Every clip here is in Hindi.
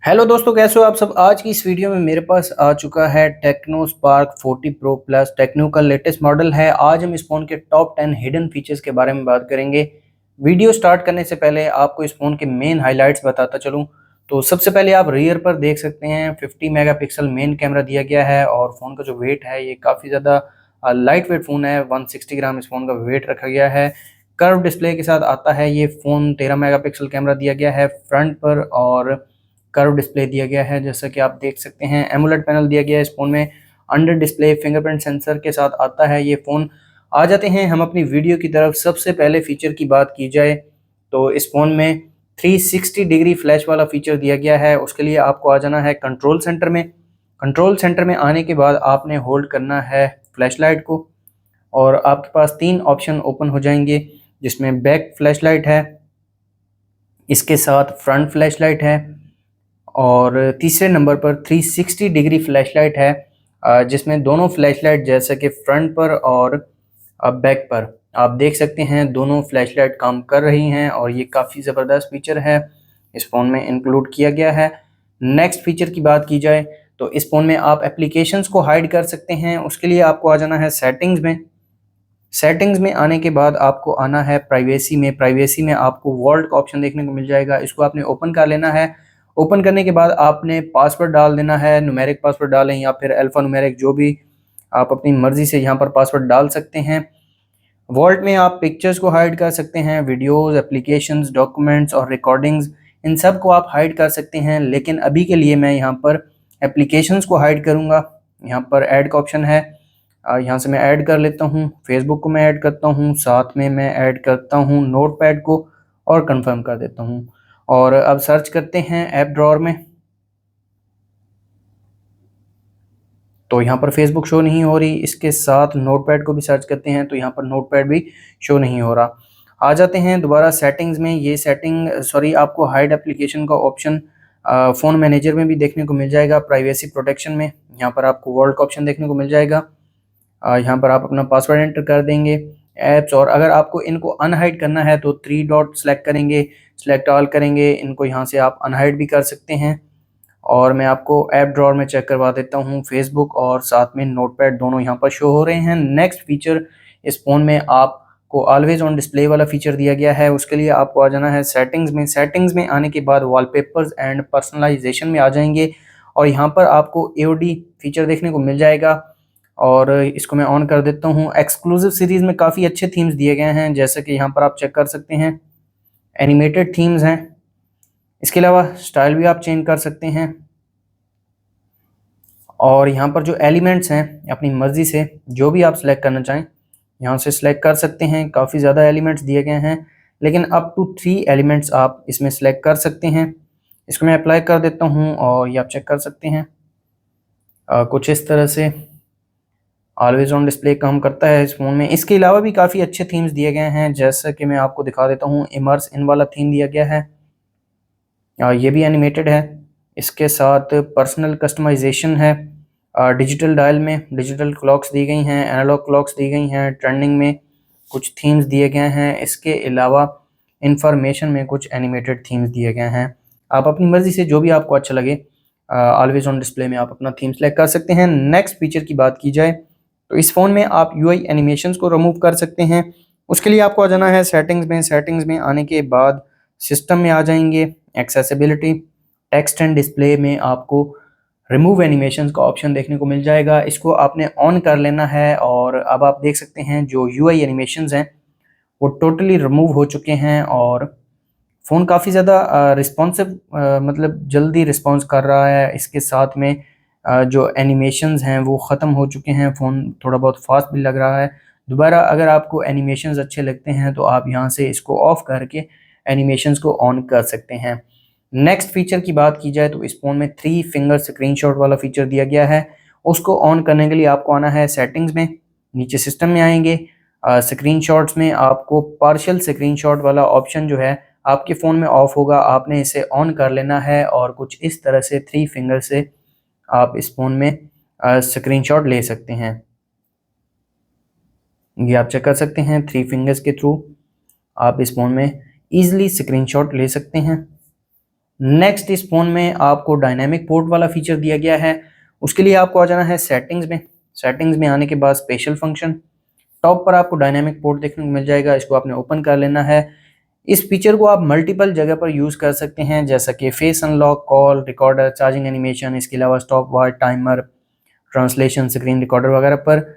हेलो दोस्तों, कैसे हो आप सब। आज की इस वीडियो में मेरे पास आ चुका है Tecno Spark 40 pro plus. Tecno का लेटेस्ट मॉडल है। आज हम इस फ़ोन के टॉप 10 हिडन फीचर्स के बारे में बात करेंगे। वीडियो स्टार्ट करने से पहले आपको इस फ़ोन के मेन हाइलाइट्स बताता चलूं तो सबसे पहले आप रियर पर देख सकते हैं 50 मेगापिक्सल मेन कैमरा दिया गया है और फ़ोन का जो वेट है ये काफ़ी ज़्यादा लाइट वेट फ़ोन है। 160 ग्राम इस फ़ोन का वेट रखा गया है। कर्व डिस्प्ले के साथ आता है ये फ़ोन। 13 मेगापिक्सल कैमरा दिया गया है फ्रंट पर और कर्व डिस्प्ले दिया गया है जैसा कि आप देख सकते हैं। एमोलेड पैनल दिया गया है इस फ़ोन में। अंडर डिस्प्ले फिंगरप्रिंट सेंसर के साथ आता है ये फ़ोन। आ जाते हैं हम अपनी वीडियो की तरफ। सबसे पहले फ़ीचर की बात की जाए तो इस फ़ोन में 360 डिग्री फ्लैश वाला फ़ीचर दिया गया है। उसके लिए आपको आ जाना है कंट्रोल सेंटर में। कंट्रोल सेंटर में आने के बाद आपने होल्ड करना है फ्लैश लाइट को और आपके पास 3 ऑप्शन ओपन हो जाएंगे जिसमें बैक फ्लैश लाइट है, इसके साथ फ्रंट फ्लैश लाइट है और तीसरे नंबर पर 360 डिग्री फ्लैश लाइट है जिसमें दोनों फ्लैश लाइट जैसे कि फ्रंट पर और बैक पर आप देख सकते हैं दोनों फ्लैश लाइट काम कर रही हैं और ये काफ़ी ज़बरदस्त फीचर है, इस फ़ोन में इंक्लूड किया गया है। नेक्स्ट फीचर की बात की जाए तो इस फ़ोन में आप एप्लीकेशंस को हाइड कर सकते हैं। उसके लिए आपको आ जाना है सेटिंग्स में। सेटिंग्स में आने के बाद आपको आना है प्राइवेसी में। प्राइवेसी में आपको वर्ल्ड का ऑप्शन देखने को मिल जाएगा, इसको आपने ओपन कर लेना है। ओपन करने के बाद आपने पासवर्ड डाल देना है। न्यूमेरिक पासवर्ड डालें या फिर अल्फा न्यूमेरिक, जो भी आप अपनी मर्जी से यहाँ पर पासवर्ड डाल सकते हैं। वॉल्ट में आप पिक्चर्स को हाइड कर सकते हैं, वीडियोस, एप्लीकेशंस, डॉक्यूमेंट्स और रिकॉर्डिंग्स, इन सब को आप हाइड कर सकते हैं। लेकिन अभी के लिए मैं यहाँ पर एप्लीकेशंस को हाइड करूँगा। यहाँ पर ऐड का ऑप्शन है, यहाँ से मैं ऐड कर लेता हूँ। फेसबुक को मैं ऐड करता हूँ, साथ में मैं ऐड करता हूँ नोटपैड को और कंफर्म कर देता हूँ। और अब सर्च करते हैं ऐप ड्रॉअर में तो यहाँ पर फेसबुक शो नहीं हो रही। इसके साथ नोटपैड को भी सर्च करते हैं तो यहाँ पर नोटपैड भी शो नहीं हो रहा। आ जाते हैं दोबारा सेटिंग्स में। ये सेटिंग आपको हाइड एप्लीकेशन का ऑप्शन फ़ोन मैनेजर में भी देखने को मिल जाएगा। प्राइवेसी प्रोटेक्शन में यहाँ पर आपको वर्ल्ड का ऑप्शन देखने को मिल जाएगा। यहाँ पर आप अपना पासवर्ड एंटर कर देंगे ऐप्स, और अगर आपको इनको अनहाइड करना है तो 3 डॉट सेलेक्ट करेंगे, सेलेक्ट ऑल करेंगे, इनको यहाँ से आप अनहाइड भी कर सकते हैं। और मैं आपको ऐप ड्रॉअर में चेक करवा देता हूँ। फेसबुक और साथ में नोटपैड दोनों यहाँ पर शो हो रहे हैं। नेक्स्ट फीचर, इस फ़ोन में आपको ऑलवेज ऑन डिस्प्ले वाला फीचर दिया गया है। उसके लिए आपको आ जाना है सेटिंग्स में। सेटिंग्स में आने के बाद वॉलपेपर्स एंड पर्सनलाइजेशन में आ जाएंगे और यहाँ पर आपको एओडी फीचर देखने को मिल जाएगा और इसको मैं ऑन कर देता हूँ। एक्सक्लूसिव सीरीज़ में काफ़ी अच्छे थीम्स दिए गए हैं जैसे कि यहाँ पर आप चेक कर सकते हैं, एनिमेटेड थीम्स हैं। इसके अलावा स्टाइल भी आप चेंज कर सकते हैं और यहाँ पर जो एलिमेंट्स हैं अपनी मर्ज़ी से जो भी आप सिलेक्ट करना चाहें यहाँ से सिलेक्ट कर सकते हैं। काफ़ी ज़्यादा एलिमेंट्स दिए गए हैं लेकिन अप टू 3 एलिमेंट्स आप इसमें सिलेक्ट कर सकते हैं। इसको मैं अप्लाई कर देता हूँ और ये आप चेक कर सकते हैं कुछ इस तरह से ऑलवेज ऑन डिस्प्ले काम करता है इस फ़ोन में। इसके अलावा भी काफ़ी अच्छे थीम्स दिए गए हैं जैसा कि मैं आपको दिखा देता हूँ। इमर्स इन वाला थीम दिया गया है, ये भी एनिमेटेड है। इसके साथ पर्सनल कस्टमाइजेशन है। डिजिटल डायल में डिजिटल क्लॉक्स दी गई हैं, एनालॉग क्लॉक्स दी गई हैं। ट्रेंडिंग में कुछ थीम्स दिए गए हैं। इसके अलावा इंफॉर्मेशन में कुछ एनिमेटेड थीम्स दिए गए हैं। आप अपनी मर्ज़ी से जो भी आपको अच्छा लगे ऑलवेज ऑन डिस्प्ले में आप अपना थीम सेलेक्ट कर सकते हैं। नेक्स्ट फीचर की बात की जाए तो इस फ़ोन में आप यूआई एनिमेशंस को रिमूव कर सकते हैं। उसके लिए आपको आ जाना है सेटिंग्स में। सेटिंग्स में आने के बाद सिस्टम में आ जाएंगे, एक्सेसिबिलिटी, टेक्स्ट एंड डिस्प्ले में आपको रिमूव एनिमेशंस का ऑप्शन देखने को मिल जाएगा। इसको आपने ऑन कर लेना है और अब आप देख सकते हैं जो यूआई एनिमेशंस हैं वो टोटली रिमूव हो चुके हैं और फ़ोन काफ़ी ज़्यादा रिस्पॉन्सिव मतलब जल्दी रिस्पॉन्स कर रहा है। इसके साथ में जो एनिमेशंस हैं वो ख़त्म हो चुके हैं। फ़ोन थोड़ा बहुत फास्ट भी लग रहा है। दोबारा अगर आपको एनिमेशंस अच्छे लगते हैं तो आप यहाँ से इसको ऑफ़ करके एनिमेशंस को ऑन कर सकते हैं। नेक्स्ट फीचर की बात की जाए तो इस फ़ोन में 3 फिंगर स्क्रीनशॉट वाला फीचर दिया गया है। उसको ऑन करने के लिए आपको आना है सेटिंग्स में, नीचे सिस्टम में आएंगे। स्क्रीनशॉट्स में आपको पार्शियल स्क्रीनशॉट वाला ऑप्शन जो है आपके फ़ोन में ऑफ होगा, आपने इसे ऑन कर लेना है और कुछ इस तरह से 3 फिंगर से आप इस फ़ोन में स्क्रीनशॉट ले सकते हैं। ये आप चेक कर सकते हैं 3 फिंगर्स के थ्रू आप इस फ़ोन में ईज़िली स्क्रीनशॉट ले सकते हैं। नेक्स्ट इस फ़ोन में आपको डायनामिक पोर्ट वाला फीचर दिया गया है। उसके लिए आपको आ जाना है सेटिंग्स में। सेटिंग्स में आने के बाद स्पेशल फंक्शन, टॉप पर आपको डायनामिक पोर्ट देखने को मिल जाएगा, इसको आपने ओपन कर लेना है। इस फीचर को आप मल्टीपल जगह पर यूज़ कर सकते हैं, जैसा कि face unlock, call recorder, charging animation, इसके अलावा stop watch, timer, translation, screen recorder वगैरह पर।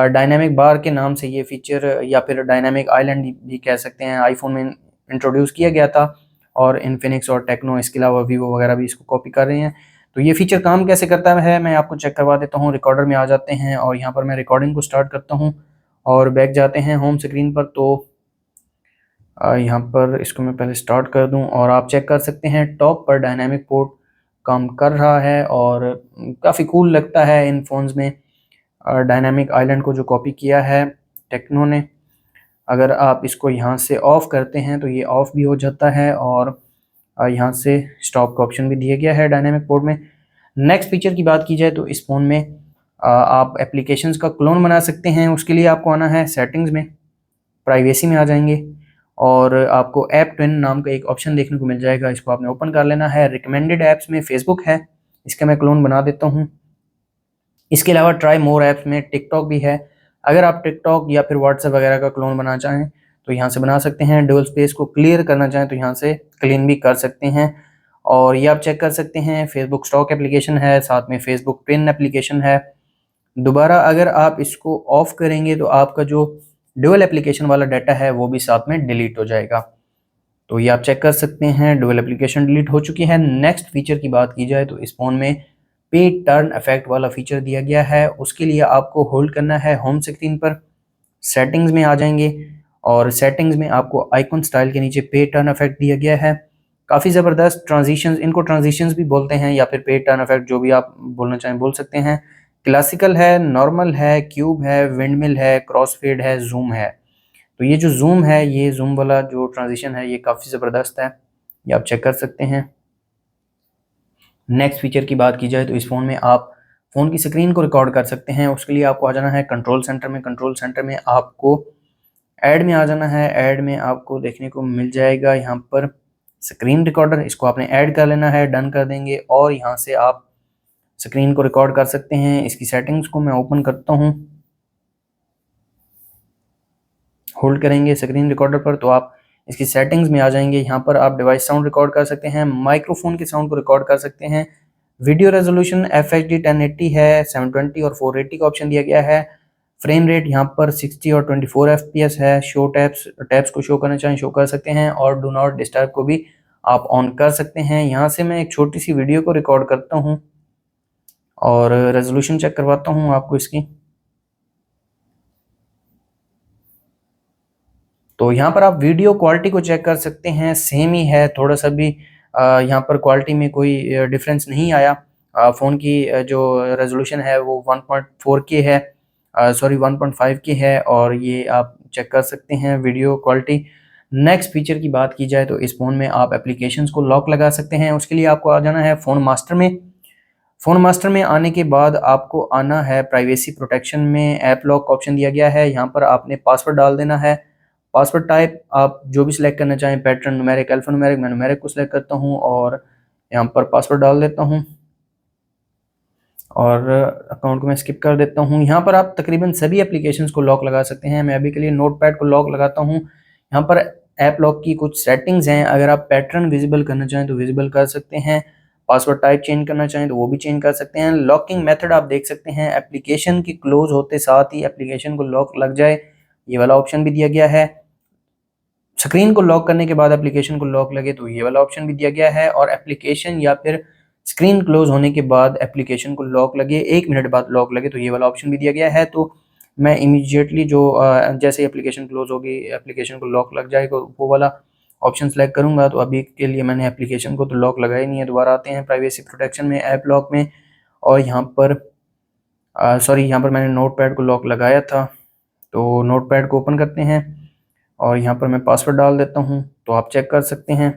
डायनामिक बार के नाम से ये फीचर या फिर डायनामिक आइलैंड भी कह सकते हैं, आईफोन में इंट्रोड्यूस किया गया था और इन्फिनिक्स और टेक्नो, इसके अलावा वीवो वगैरह भी इसको कॉपी कर रहे हैं। तो ये फीचर काम कैसे करता है मैं आपको चेक करवा देता हूँ। रिकॉर्डर में आ जाते हैं और यहाँ पर मैं रिकॉर्डिंग को स्टार्ट करता हूँ और बैक जाते हैं होम स्क्रीन पर। तो यहाँ पर इसको मैं पहले स्टार्ट कर दूं और आप चेक कर सकते हैं टॉप पर डायनामिक पोर्ट काम कर रहा है और काफ़ी कूल लगता है इन फ़ोन्स में। डायनामिक आइलैंड को जो कॉपी किया है टेक्नो ने, अगर आप इसको यहाँ से ऑफ़ करते हैं तो ये ऑफ़ भी हो जाता है और यहाँ से स्टॉप का ऑप्शन भी दिया गया है डायनामिक पोर्ट में। नेक्स्ट फीचर की बात की जाए तो इस फ़ोन में आप एप्लीकेशंस का क्लोन बना सकते हैं। उसके लिए आपको आना है सेटिंग्स में, प्राइवेसी में आ जाएंगे और आपको ऐप ट्विन नाम का एक ऑप्शन देखने को मिल जाएगा, इसको आपने ओपन कर लेना है। रिकमेंडेड ऐप्स में फेसबुक है, इसका मैं क्लोन बना देता हूँ। इसके अलावा ट्राई मोर ऐप्स में टिकटॉक भी है। अगर आप टिकटॉक या फिर व्हाट्सएप वगैरह का क्लोन बनाना चाहें तो यहाँ से बना सकते हैं। डुअल स्पेस को क्लियर करना चाहें तो यहाँ से क्लीन भी कर सकते हैं। और ये आप चेक कर सकते हैं, फेसबुक स्टॉक एप्लीकेशन है, साथ में फेसबुक ट्विन एप्लीकेशन है। दोबारा अगर आप इसको ऑफ करेंगे तो आपका जो डुअल एप्लीकेशन वाला डाटा है वो भी साथ में डिलीट हो जाएगा। तो ये आप चेक कर सकते हैं, डुअल एप्लीकेशन डिलीट हो चुकी है। नेक्स्ट फीचर की बात की जाए तो इस फोन में पे टर्न इफेक्ट वाला फीचर दिया गया है। उसके लिए आपको होल्ड करना है होम स्क्रीन पर, सेटिंग्स में आ जाएंगे और सेटिंग्स में आपको आइकन स्टाइल के नीचे पे टर्न इफेक्ट दिया गया है। काफ़ी ज़बरदस्त ट्रांजिशंस, इनको ट्रांजिशंस भी बोलते हैं या फिर पे टर्न इफेक्ट, जो भी आप बोलना चाहें बोल सकते हैं। क्लासिकल है, नॉर्मल है, क्यूब है, विंडमिल है, क्रॉसफेड है, जूम है। तो ये जो जूम है, ये जूम वाला जो ट्रांजिशन है ये काफ़ी ज़बरदस्त है, ये आप चेक कर सकते हैं। नेक्स्ट फीचर की बात की जाए तो इस फ़ोन में आप फ़ोन की स्क्रीन को रिकॉर्ड कर सकते हैं। उसके लिए आपको आ जाना है कंट्रोल सेंटर में। कंट्रोल सेंटर में आपको ऐड में आ जाना है। ऐड में आपको देखने को मिल जाएगा यहाँ पर स्क्रीन रिकॉर्डर, इसको आपने ऐड कर लेना है, डन कर देंगे और यहाँ से आप स्क्रीन को रिकॉर्ड कर सकते हैं। इसकी सेटिंग्स को मैं ओपन करता हूँ, होल्ड करेंगे स्क्रीन रिकॉर्डर पर तो आप इसकी सेटिंग्स में आ जाएंगे। यहाँ पर आप डिवाइस साउंड रिकॉर्ड कर सकते हैं, माइक्रोफोन के साउंड को रिकॉर्ड कर सकते हैं। वीडियो रेजोल्यूशन FHD 1080 है, 720 और 480 का ऑप्शन दिया गया है। फ्रेम रेट यहाँ पर 60 और 24 FPS है। शो टैब्स को शो करना चाहें शो कर सकते हैं और डू नॉट डिस्टर्ब को भी आप ऑन कर सकते हैं। यहाँ से मैं एक छोटी सी वीडियो को रिकॉर्ड करता हूँ और रेजोल्यूशन चेक करवाता हूँ आपको इसकी। तो यहाँ पर आप वीडियो क्वालिटी को चेक कर सकते हैं, सेम ही है, थोड़ा सा भी यहाँ पर क्वालिटी में कोई डिफरेंस नहीं आया। फ़ोन की जो रेजोल्यूशन है वो 1.4K है, सॉरी 1.5K है और ये आप चेक कर सकते हैं वीडियो क्वालिटी। नेक्स्ट फीचर की बात की जाए तो इस फ़ोन में आप एप्लीकेशंस को लॉक लगा सकते हैं। उसके लिए आपको आ जाना है फ़ोन मास्टर में। फ़ोन मास्टर में आने के बाद आपको आना है प्राइवेसी प्रोटेक्शन में, ऐप लॉक का ऑप्शन दिया गया है। यहाँ पर आपने पासवर्ड डाल देना है। पासवर्ड टाइप आप जो भी सिलेक्ट करना चाहें, पैटर्न, न्यूमेरिक, अल्फान्यूमेरिक, मैं न्यूमेरिक को सिलेक्ट करता हूँ और यहाँ पर पासवर्ड डाल देता हूँ और अकाउंट को मैं स्किप कर देता हूँ। यहाँ पर आप तकरीबन सभी एप्लीकेशंस को लॉक लगा सकते हैं। मैं अभी के लिए नोटपैड को लॉक लगाता हूँ। यहाँ पर ऐप लॉक की कुछ सेटिंग्स हैं, अगर आप पैटर्न विजिबल करना चाहें तो विजिबल कर सकते हैं, पासवर्ड टाइप चेंज करना चाहें तो वो भी चेंज कर सकते हैं। लॉकिंग मेथड आप देख सकते हैं, एप्लीकेशन की क्लोज होते साथ ही एप्लीकेशन को लॉक लग जाए, ये वाला ऑप्शन भी दिया गया है। स्क्रीन को लॉक करने के बाद एप्लीकेशन को लॉक लगे तो ये वाला ऑप्शन भी दिया गया है और एप्लीकेशन या फिर स्क्रीन क्लोज होने के बाद एप्लीकेशन को लॉक लगे, 1 मिनट बाद लॉक लगे तो ये वाला ऑप्शन भी दिया गया है। तो मैं इमीडिएटली जो जैसे एप्लीकेशन क्लोज होगी, एप्लीकेशन को लॉक लग जाएगा, वो वाला ऑप्शन सेलेक्ट करूंगा। तो अभी के लिए मैंने एप्लीकेशन को तो लॉक लगाया नहीं है। दोबारा आते हैं प्राइवेसी प्रोटेक्शन में, ऐप लॉक में और यहाँ पर सॉरी, यहाँ पर मैंने नोटपैड को लॉक लगाया था। तो नोटपैड को ओपन करते हैं और यहाँ पर मैं पासवर्ड डाल देता हूँ तो आप चेक कर सकते हैं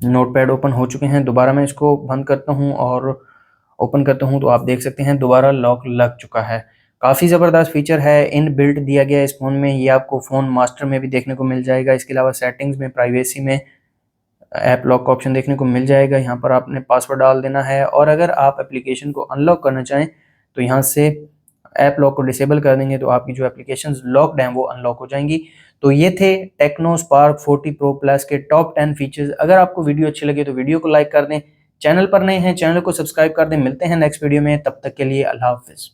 नोटपैड ओपन हो चुके हैं। दोबारा मैं इसको बंद करता हूँ और ओपन करता हूँ तो आप देख सकते हैं दोबारा लॉक लग चुका है। काफ़ी ज़बरदस्त फीचर है, इन बिल्ट दिया गया है इस फ़ोन में। ये आपको फ़ोन मास्टर में भी देखने को मिल जाएगा। इसके अलावा सेटिंग्स में, प्राइवेसी में, ऐप लॉक का ऑप्शन देखने को मिल जाएगा। यहाँ पर आपने पासवर्ड डाल देना है और अगर आप एप्लीकेशन को अनलॉक करना चाहें तो यहाँ से ऐप लॉक को डिसेबल कर देंगे तो आपकी जो एप्लीकेशंस लॉक्ड हैं वो अनलॉक हो जाएंगी। तो ये थे टेक्नो स्पार्क 40 प्रो प्लस के टॉप 10 फीचर्स। अगर आपको वीडियो अच्छी लगे तो वीडियो को लाइक कर दें, चैनल पर नए हैं चैनल को सब्सक्राइब कर दें। मिलते हैं नेक्स्ट वीडियो में, तब तक के लिए अल्लाह हाफिज़।